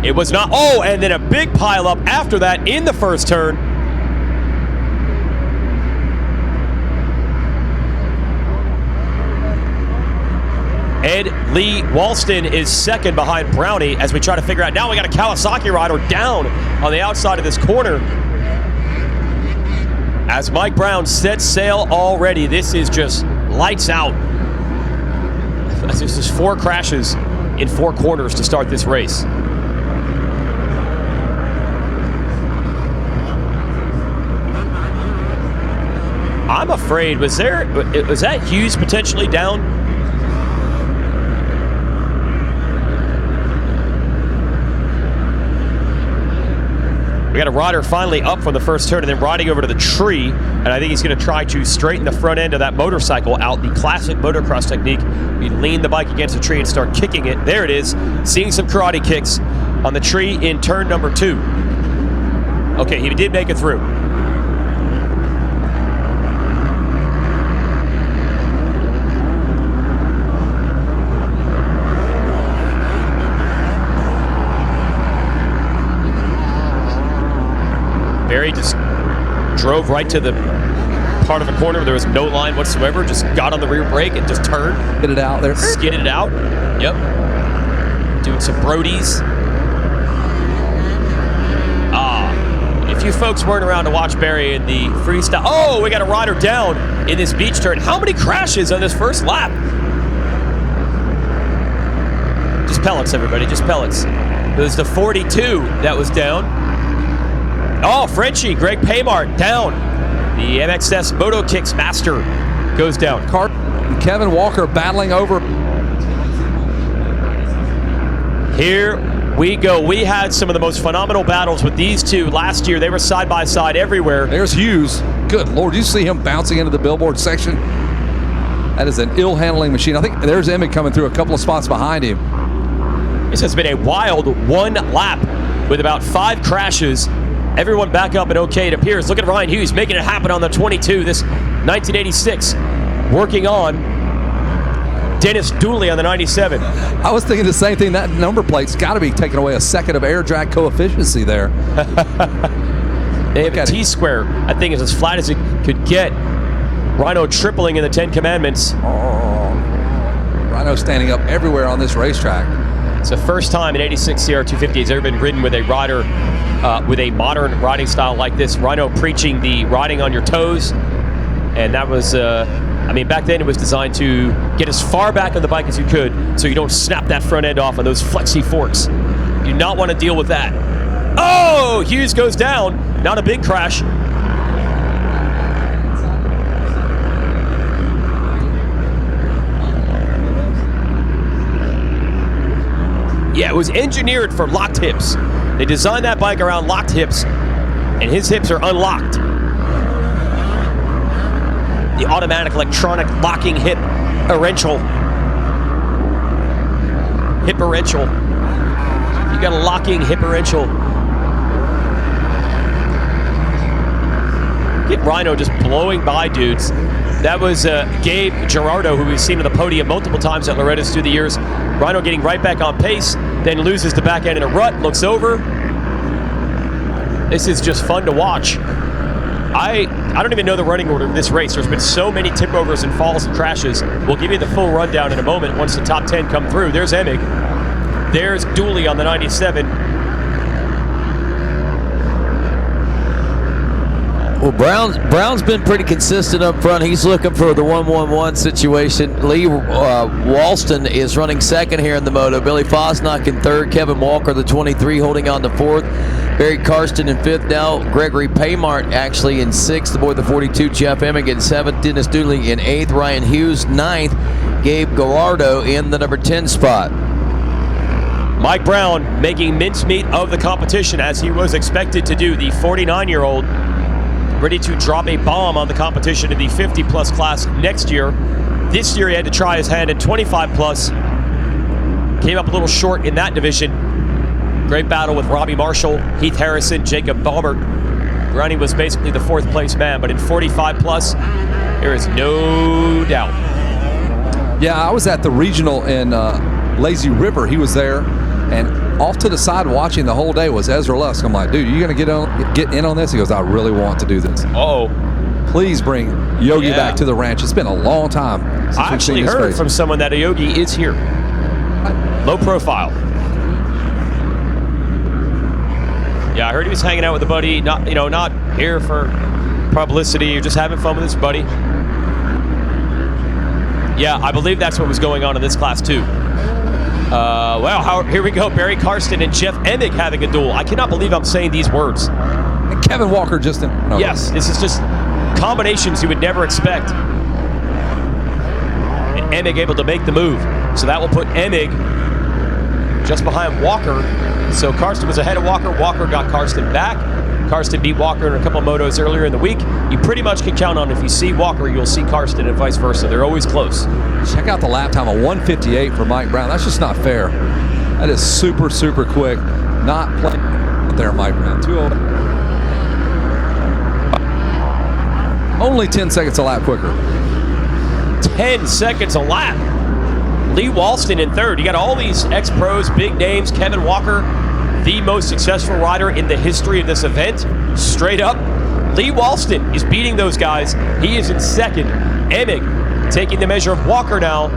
It was not. Oh, and then a big pile up after that in the first turn. Ed Lee Walston is second behind Brownie as we try to figure out. Now we got a Kawasaki rider down on the outside of this corner. As Mike Brown sets sail already, this is just lights out. This is 4 crashes in 4 corners to start this race. I'm afraid, was that Hughes potentially down? We got a rider finally up from the first turn and then riding over to the tree, and I think he's going to try to straighten the front end of that motorcycle out, the classic motocross technique. You lean the bike against the tree and start kicking it. There it is, seeing some karate kicks on the tree in turn number 2. Okay, he did make it through. Barry just drove right to the part of the corner where there was no line whatsoever, just got on the rear brake and just turned. Get it out there. Skidded it out. Yep. Doing some Brodies. If you folks weren't around to watch Barry in the freestyle. Oh, we got a rider down in this beach turn. How many crashes on this first lap? Just pellets, everybody, just pellets. It was the 42 that was down. Oh, Frenchie, Greg Paymart down. The MXS Moto Kicks master goes down. Kevin Walker battling over. Here we go. We had some of the most phenomenal battles with these two last year. They were side by side everywhere. There's Hughes. Good Lord, you see him bouncing into the billboard section? That is an ill-handling machine. I think there's Emig coming through a couple of spots behind him. This has been a wild one lap with about 5 crashes. Everyone back up and okay, it appears. Look at Ryan Hughes making it happen on the 22. This 1986 working on Dennis Dooley on the 97. I was thinking the same thing. That number plate's got to be taking away a second of air drag coefficiency there. They have a T-square, I think, is as flat as it could get. Rhino tripling in the 10 Commandments. Oh, Rhino standing up everywhere on this racetrack. It's the first time an 86 CR250 has ever been ridden with a rider with a modern riding style like this. Rhino preaching the riding on your toes. And that was, I mean, back then it was designed to get as far back on the bike as you could so you don't snap that front end off on those flexi forks. You do not want to deal with that. Oh, Hughes goes down. Not a big crash. Yeah, it was engineered for locked hips. They designed that bike around locked hips, and his hips are unlocked. The automatic electronic locking hip differential. Hipperential. You got a locking hipperential. Get Rhino just blowing by dudes. That was Gabe Gerardo, who we've seen on the podium multiple times at Loretta's through the years. Rhino getting right back on pace, then loses the back end in a rut, looks over. This is just fun to watch. I don't even know the running order of this race. There's been so many tip overs and falls and crashes. We'll give you the full rundown in a moment once the top 10 come through. There's Emig. There's Dooley on the 97. Well, Brown's been pretty consistent up front. He's looking for the 1-1-1 situation. Lee Walston is running second here in the Moto. Billy Fosnock in third. Kevin Walker, the 23, holding on to fourth. Barry Karsten in fifth now. Gregory Paymart actually in sixth. Aboard the 42, Jeff Emig in seventh. Dennis Dooley in eighth. Ryan Hughes ninth. Gabe Gerardo in the number 10 spot. Mike Brown making mincemeat of the competition as he was expected to do. The 49-year-old ready to drop a bomb on the competition in the 50-plus class next year. This year he had to try his hand at 25-plus. Came up a little short in that division. Great battle with Robbie Marshall, Heath Harrison, Jacob Baumert. Brownie was basically the fourth-place man, but in 45-plus, there is no doubt. Yeah, I was at the regional in Lazy River. He was there, And off to the side watching the whole day was Ezra Lusk. I'm like, dude, you going to get in on this? He goes, I really want to do this. Uh-oh. Please bring Yogi back to the ranch. It's been a long time since I we've seen actually his heard face. from someone that Yogi is here. Low profile. Yeah, I heard he was hanging out with a buddy. Not here for publicity. You're just having fun with his buddy. Yeah, I believe that's what was going on in this class too. Here we go. Barry Karsten and Jeff Emig having a duel. I cannot believe I'm saying these words. And Kevin Walker just in. No. Yes, this is just combinations you would never expect. And Emig able to make the move. So that will put Emig just behind Walker. So Karsten was ahead of Walker. Walker got Karsten back. Karsten beat Walker in a couple of motos earlier in the week. You pretty much can count on if you see Walker, you'll see Karsten and vice versa. They're always close. Check out the lap time of 1:58 for Mike Brown. That's just not fair. That is super, super quick. Not playing there, Mike Brown. 2:08. Only 10 seconds a lap quicker. 10 seconds a lap. Lee Walston in third. You got all these ex-pros, big names. Kevin Walker, the most successful rider in the history of this event. Straight up. Lee Walston is beating those guys. He is in second. Emig taking the measure of Walker now.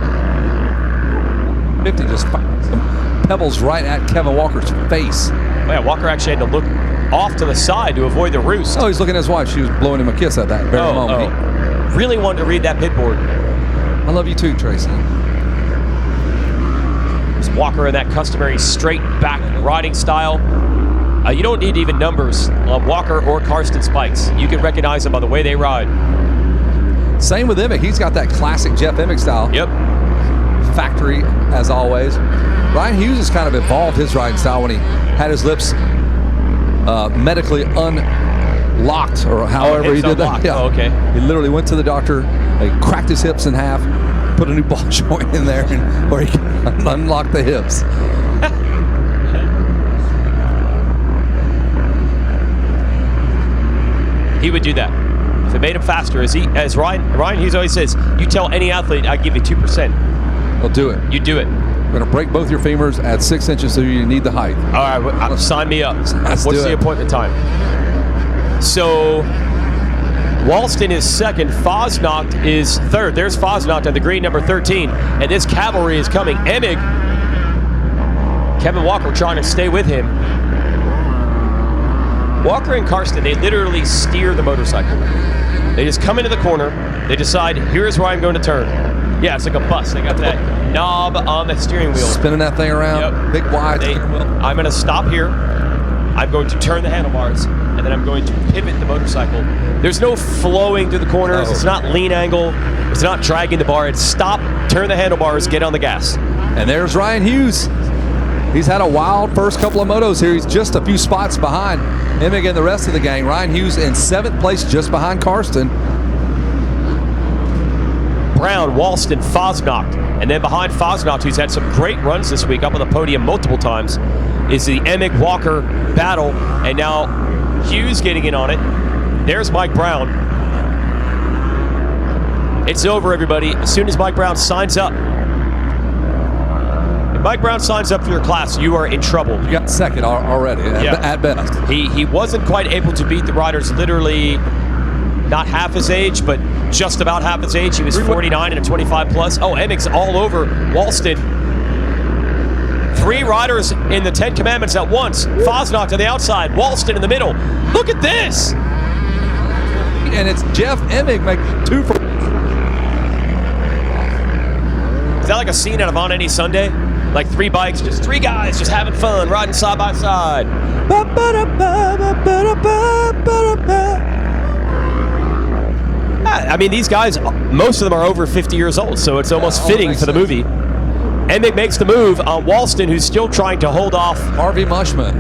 50 just some pebbles right at Kevin Walker's face. Oh, yeah, Walker actually had to look off to the side to avoid the roost. Oh, he's looking at his wife. She was blowing him a kiss at that very moment. Really wanted to read that pit board. I love you too, Tracy. Walker in that customary straight back riding style. You don't need even numbers on Walker or Karsten spikes. You can recognize them by the way they ride. Same with Emig. He's got that classic Jeff Emig style. Yep. Factory, as always. Ryan Hughes has kind of evolved his riding style when he had his lips medically unlocked, or however he did that. Yeah. Oh, okay. He literally went to the doctor, they cracked his hips in half, put a new ball joint in there, and where he can unlock the hips. He would do that if it made him faster. As Ryan Hughes always says, you tell any athlete, I give you 2%. He'll do it. You do it. We're going to break both your femurs at 6 inches, so you need the height. All right, sign me up. Let's What's do the it. appointment time? So Walston is second. Fosnacht is third. There's Fosnacht on the green, number 13. And this cavalry is coming. Emig, Kevin Walker trying to stay with him. Walker and Karsten, they literally steer the motorcycle. They just come into the corner. They decide, here's where I'm going to turn. Yeah, it's like a bus. They got that knob on the steering wheel. Spinning that thing around. Yep. Big wide steering wheel. I'm going to stop here. I'm going to turn the handlebars, and then I'm going to pivot the motorcycle. There's no flowing through the corners. No. It's not lean angle. It's not dragging the bar. It's stop, turn the handlebars, get on the gas. And there's Ryan Hughes. He's had a wild first couple of motos here. He's just a few spots behind Emig and the rest of the gang. Ryan Hughes in 7th place, just behind Karsten. Brown, Walston, Fosnacht. And then behind Fosnacht, who's had some great runs this week, up on the podium multiple times, is the Emig-Walker battle. And now Hughes getting in on it. There's Mike Brown. It's over, everybody. As soon as Mike Brown signs up, if Mike Brown signs up for your class, you are in trouble. You got second already, at best. He wasn't quite able to beat the riders literally not half his age, but just about half his age. He was 49 and a 25 plus. Oh, Emig's all over Walston. 3 riders in the 10 Commandments at once. Fosnacht to the outside, Walston in the middle. Look at this! And it's Jeff Emig making 2 for. Is that like a scene out of On Any Sunday? Like 3 bikes, just 3 guys just having fun, riding side by side. I mean, these guys, most of them are over 50 years old, so it's almost fitting for the movie. Emig makes the move on Walston, who's still trying to hold off Harvey Mushman.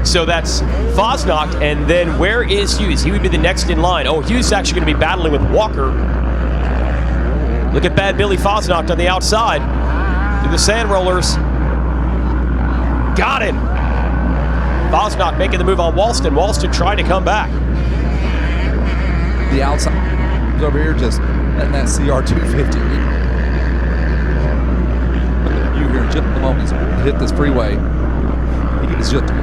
So that's Fosnacht, and then where is Hughes? He would be the next in line. Oh, Hughes is actually going to be battling with Walker. Look at Bad Billy Fosnacht on the outside. Through the sand rollers. Got him. Fosnacht making the move on Walston. Walston trying to come back. The outside over here just and that CR250. You here in just a moment to hit this freeway. He is just.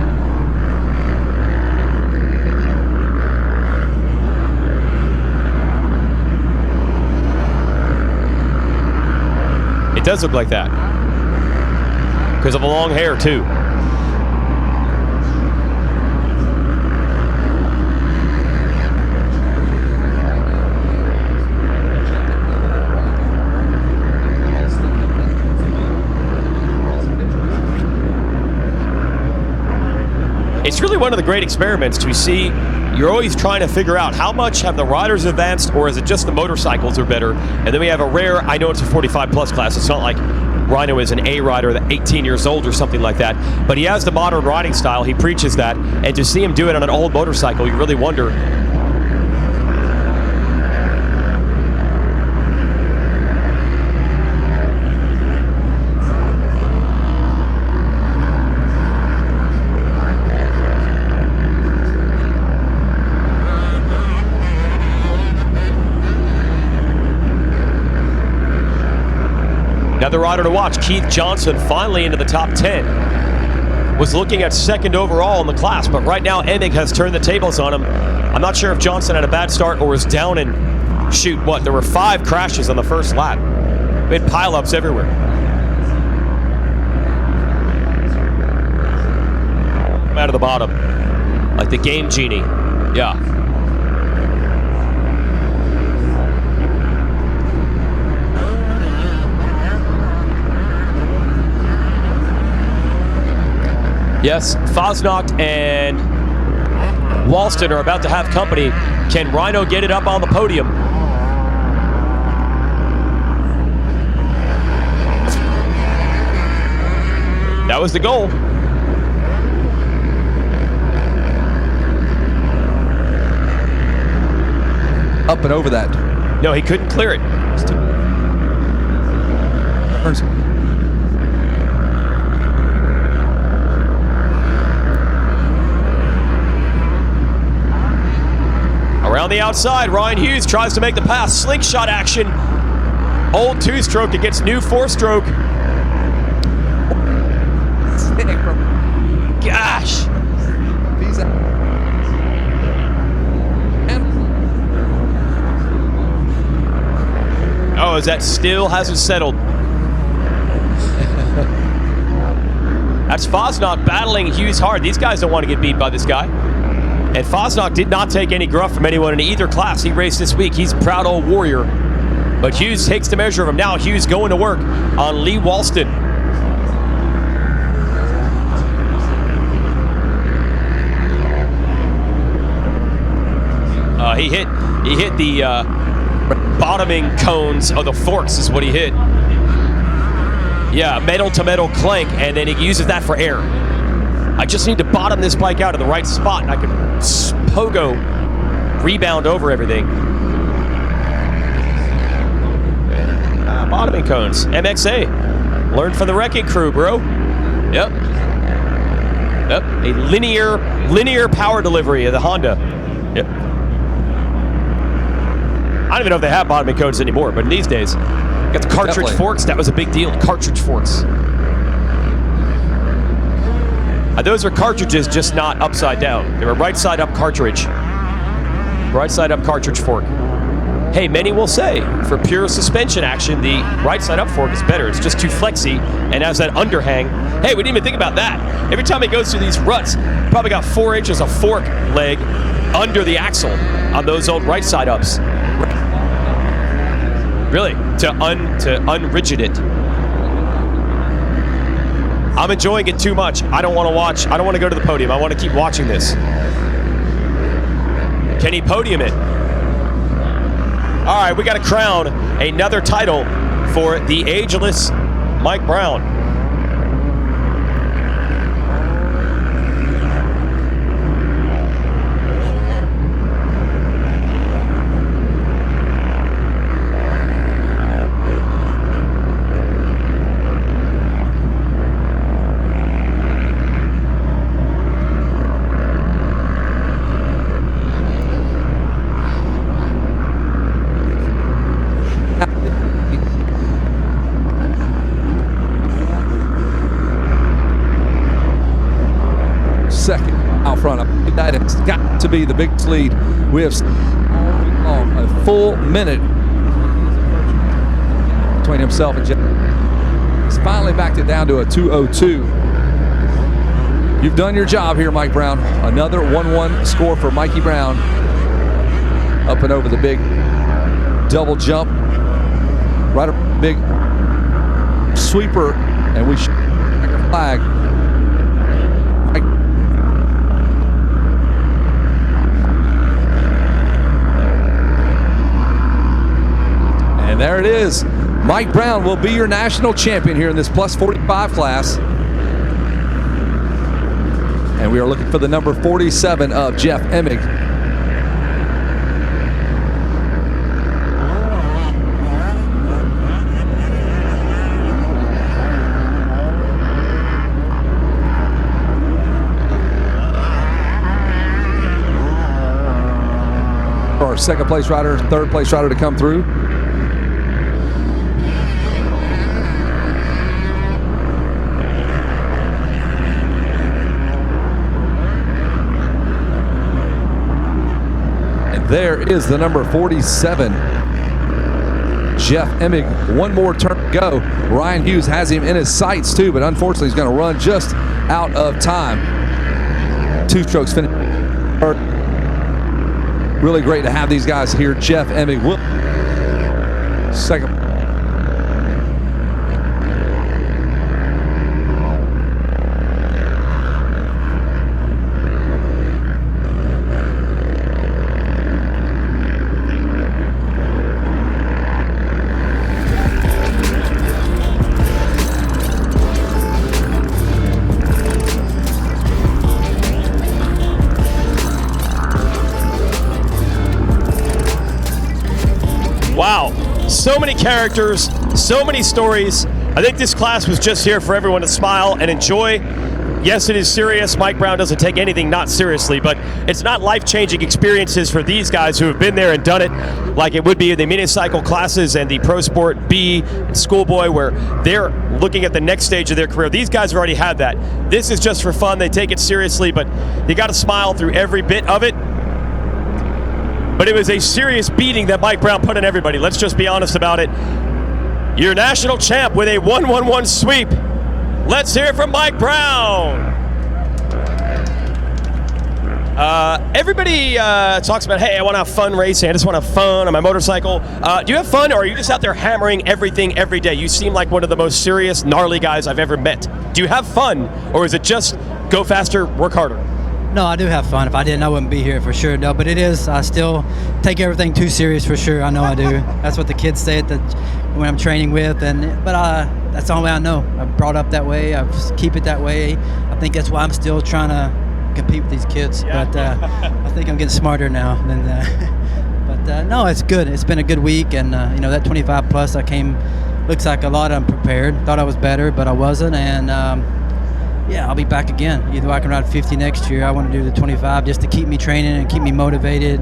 It does look like that. Because of the long hair, too. It's really one of the great experiments to see. You're always trying to figure out how much have the riders advanced, or is it just the motorcycles are better? And then we have a rare, I know it's a 45 plus class. It's not like Rhino is an A rider that's 18 years old or something like that. But he has the modern riding style. He preaches that. And to see him do it on an old motorcycle, you really wonder. Another rider to watch, Keith Johnson, finally into the top 10. Was looking at second overall in the class, but right now Emig has turned the tables on him. I'm not sure if Johnson had a bad start or was down and shoot, what? There were 5 crashes on the first lap. We had pileups everywhere. Come out of the bottom, like the game genie. Yeah. Yes, Fosnocht and Walston are about to have company. Can Rhino get it up on the podium? That was the goal. Up and over that. No, he couldn't clear it. Around the outside, Ryan Hughes tries to make the pass. Slingshot action. Old 2-stroke against new 4-stroke. Gosh. Oh, that still hasn't settled. That's Fosnocht battling Hughes hard. These guys don't want to get beat by this guy. And Fosnocht did not take any gruff from anyone in either class he raced this week. He's a proud old warrior. But Hughes takes the measure of him. Now Hughes going to work on Lee Walston. He hit the bottoming cones of the forks is what he hit. Yeah, metal to metal clank, and then he uses that for air. I just need to bottom this bike out in the right spot, and I can pogo rebound over everything. Bottoming cones, MXA. Learn from the wrecking crew, bro. Yep. A linear power delivery of the Honda. Yep. I don't even know if they have bottoming cones anymore, but in these days, got the cartridge Definitely. forks. That was a big deal. Cartridge forks. Those are cartridges, just not upside down. They were right side up cartridge. Right side up cartridge fork. Hey, many will say, for pure suspension action, the right side up fork is better. It's just too flexy and has that underhang. Hey, we didn't even think about that. Every time he goes through these ruts, probably got 4 inches of fork leg under the axle on those old right side ups. Really, to unrigid it. I'm enjoying it too much. I don't want to watch. I don't want to go to the podium. I want to keep watching this. Can he podium it? All right, we got to crown another title for the ageless Mike Brown. It's got to be the big lead. We have a full minute between himself and Jeff. He's finally backed it down to a 2:02. You've done your job here, Mike Brown. Another 1-1 score for Mikey Brown. Up and over the big double jump. Right up big sweeper, and we should a flag. And there it is. Mike Brown will be your national champion here in this plus 45 class. And we are looking for the number 47 of Jeff Emig. Our second place rider, third place rider to come through. There is the number 47, Jeff Emig. One more turn to go. Ryan Hughes has him in his sights too, but unfortunately he's going to run just out of time. 2 strokes finish. Really great to have these guys here. Jeff Emig, second. Wow, so many characters, so many stories. I think this class was just here for everyone to smile and enjoy. Yes, it is serious. Mike Brown doesn't take anything not seriously, but it's not life-changing experiences for these guys who have been there and done it like it would be in the mini-cycle classes and the Pro Sport B and Schoolboy, where they're looking at the next stage of their career. These guys have already had that. This is just for fun. They take it seriously, but you got to smile through every bit of it. But it was a serious beating that Mike Brown put on everybody. Let's just be honest about it. Your national champ with a 1-1-1 sweep. Let's hear it from Mike Brown. Everybody talks about, hey, I want to have fun racing. I just want to have fun on my motorcycle. Do you have fun, or are you just out there hammering everything every day? You seem like one of the most serious, gnarly guys I've ever met. Do you have fun, or is it just go faster, work harder? No, I do have fun. If I didn't, I wouldn't be here for sure. No, but it is. I still take everything too serious for sure. I know I do. That's what the kids say when I'm training with, but that's the only way I know. I'm brought up that way. I keep it that way. I think that's why I'm still trying to compete with these kids. Yeah. But I think I'm getting smarter now. But no, it's good. It's been a good week, and that 25 plus, I came. Looks like a lot unprepared. Thought I was better, but I wasn't, and. Yeah, I'll be back again. Either I can ride 50 next year. I want to do the 25 just to keep me training and keep me motivated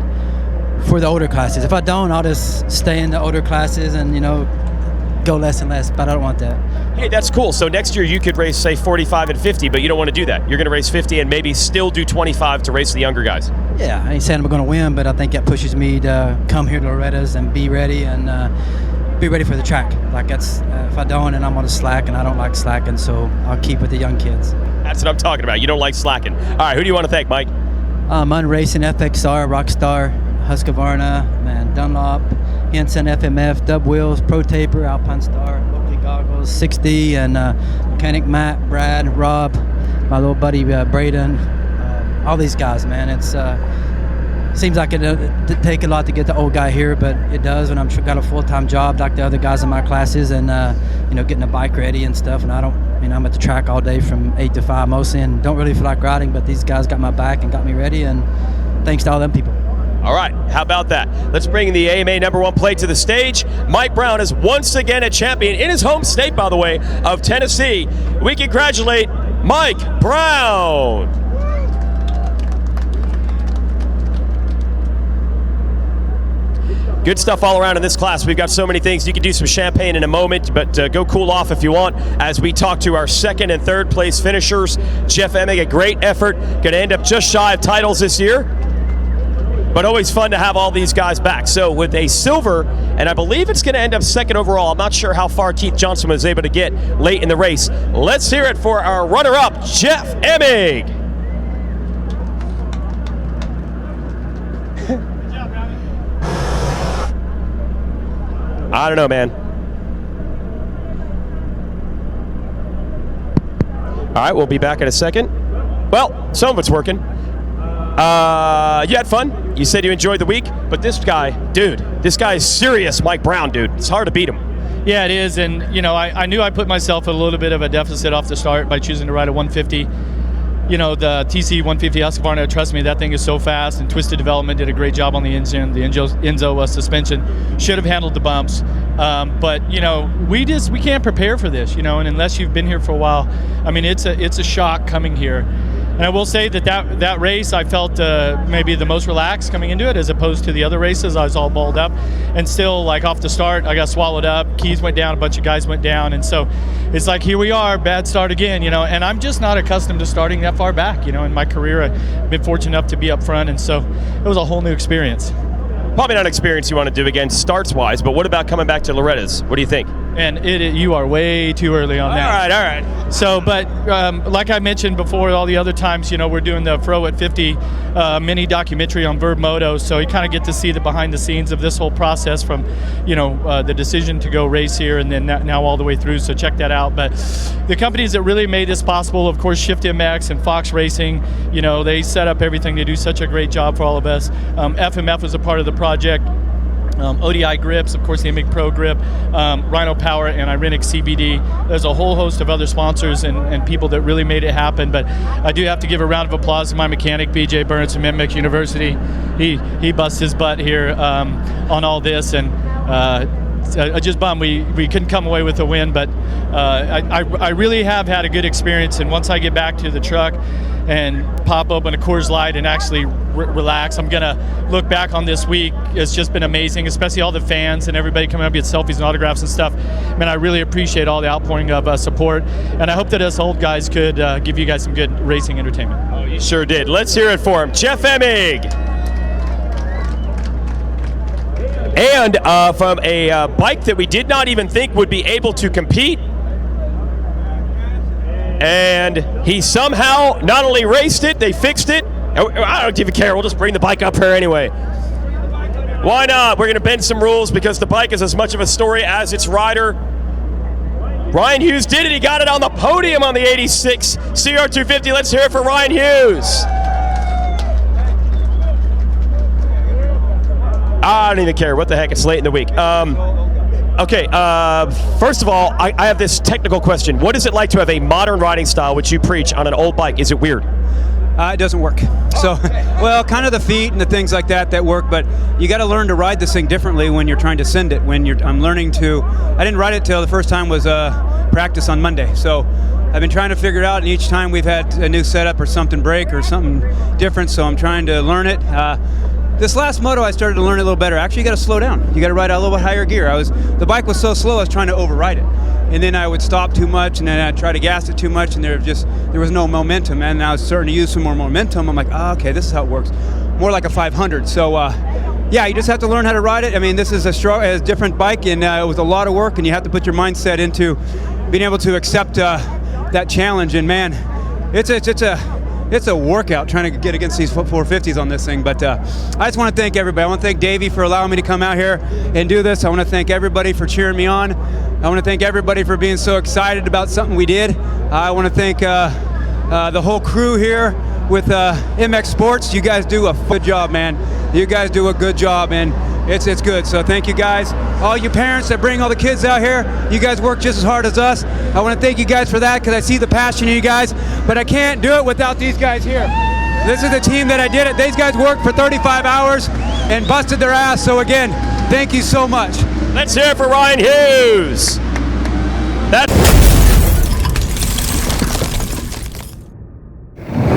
for the older classes. If I don't, I'll just stay in the older classes and, go less and less, but I don't want that. Hey, that's cool. So next year you could race, say, 45 and 50, but you don't want to do that. You're going to race 50 and maybe still do 25 to race the younger guys. Yeah, I ain't saying I'm going to win, but I think that pushes me to come here to Loretta's and be ready and be ready for the track. Like that's if I don't, and I'm on a slack, and I don't like slacking, so I'll keep with the young kids. That's what I'm talking about. You don't like slacking. All right, who do you want to thank, Mike? Racing, FXR, Rockstar, Husqvarna, Dunlop, Henson, FMF, Dub Wheels, Pro Taper, Alpine Star, Oakley Goggles, 6D, and Mechanic Matt, Brad, Rob, my little buddy Braden, all these guys, man. It's seems like it take a lot to get the old guy here, but it does. And I'm got a full-time job like the other guys in my classes, and getting a bike ready and stuff. And I'm at the track all day from 8 to 5 mostly, and don't really feel like riding. But these guys got my back and got me ready, and thanks to all them people. All right, how about that? Let's bring the AMA #1 plate to the stage. Mike Brown is once again a champion in his home state, by the way, of Tennessee. We congratulate Mike Brown. Good stuff all around in this class. We've got so many things. You can do some champagne in a moment, but go cool off if you want as we talk to our second and third place finishers. Jeff Emig, a great effort. Going to end up just shy of titles this year, but always fun to have all these guys back. So with a silver, and I believe it's going to end up second overall. I'm not sure how far Keith Johnson was able to get late in the race. Let's hear it for our runner-up, Jeff Emig. I don't know, man. All right, we'll be back in a second. Well, some of it's working. You had fun. You said you enjoyed the week, but this guy, dude, this guy is serious Mike Brown, dude. It's hard to beat him. Yeah, it is, and you know, I knew I put myself at a little bit of a deficit off the start by choosing to ride a 150. You know, the TC 150 Husqvarna, trust me, that thing is so fast, and Twisted Development did a great job on the engine. The Enzo suspension should have handled the bumps. But, you know, we can't prepare for this, you know, and unless you've been here for a while, I mean, it's a shock coming here. And I will say that race, I felt maybe the most relaxed coming into it as opposed to the other races. I was all balled up. And still, like, off the start, I got swallowed up. Keys went down, a bunch of guys went down. And so it's like, here we are, bad start again, you know. And I'm just not accustomed to starting that far back, you know. In my career, I've been fortunate enough to be up front. And so it was a whole new experience. Probably not an experience you want to do again starts-wise, but what about coming back to Loretta's? What do you think? And you are way too early on that. All right. So, but like I mentioned before, all the other times, you know, we're doing the Fro at 50 mini documentary on Verb Moto, so you kind of get to see the behind the scenes of this whole process from, you know, the decision to go race here and then now all the way through, so check that out. But the companies that really made this possible, of course, Shift MX and Fox Racing, you know, they set up everything. They do such a great job for all of us. FMF was a part of the project. ODI grips, of course, the Emig Pro grip, Rhino Power, and Irenic CBD. There's a whole host of other sponsors and people that really made it happen. But I do have to give a round of applause to my mechanic, BJ Burns from Emig University. He busts his butt here on all this, and I just bummed we couldn't come away with a win. But I really have had a good experience, and once I get back to the truck and pop open a Coors Light and actually relax, I'm gonna look back on this week. It's just been amazing, especially all the fans and everybody coming up to get selfies and autographs and stuff. Man, I really appreciate all the outpouring of support, and I hope that us old guys could give you guys some good racing entertainment. Oh, you sure did. Let's hear it for him, Jeff Emig. And from a bike that we did not even think would be able to compete, and he somehow not only raced it, they fixed it. I don't even care. We'll just bring the bike up here anyway. Why not? We're going to bend some rules because the bike is as much of a story as its rider. Ryan Hughes did it. He got it on the podium on the 86 CR250. Let's hear it for Ryan Hughes. I don't even care. What the heck? It's late in the week. Okay, first of all, I have this technical question. What is it like to have a modern riding style, which you preach, on an old bike? Is it weird? It doesn't work. So, well, kind of the feet and the things like that work, but you got to learn to ride this thing differently when you're trying to send it. I'm learning to, I didn't ride it till the first time was practice on Monday. So I've been trying to figure it out, and each time we've had a new setup or something break or something different, so I'm trying to learn it. This last moto, I started to learn it a little better. Actually, you got to slow down. You got to ride out a little bit higher gear. The bike was so slow, I was trying to override it. And then I would stop too much, and then I'd try to gas it too much, and there was no momentum. And I was starting to use some more momentum. I'm like, oh, okay, this is how it works. More like a 500. So, yeah, you just have to learn how to ride it. I mean, this is a different bike, and it was a lot of work, and you have to put your mindset into being able to accept that challenge. And man, it's a workout trying to get against these 450s on this thing. But I just want to thank everybody. I want to thank Davey for allowing me to come out here and do this. I want to thank everybody for cheering me on. I want to thank everybody for being so excited about something we did. I want to thank the whole crew here with MX Sports. You guys do a good job, man. You guys do a good job, and it's good. So thank you guys. All you parents that bring all the kids out here, you guys work just as hard as us. I want to thank you guys for that, because I see the passion in you guys, but I can't do it without these guys here. This is the team that I did it. These guys worked for 35 hours and busted their ass. So again, thank you so much. Let's hear it for Ryan Hughes. That's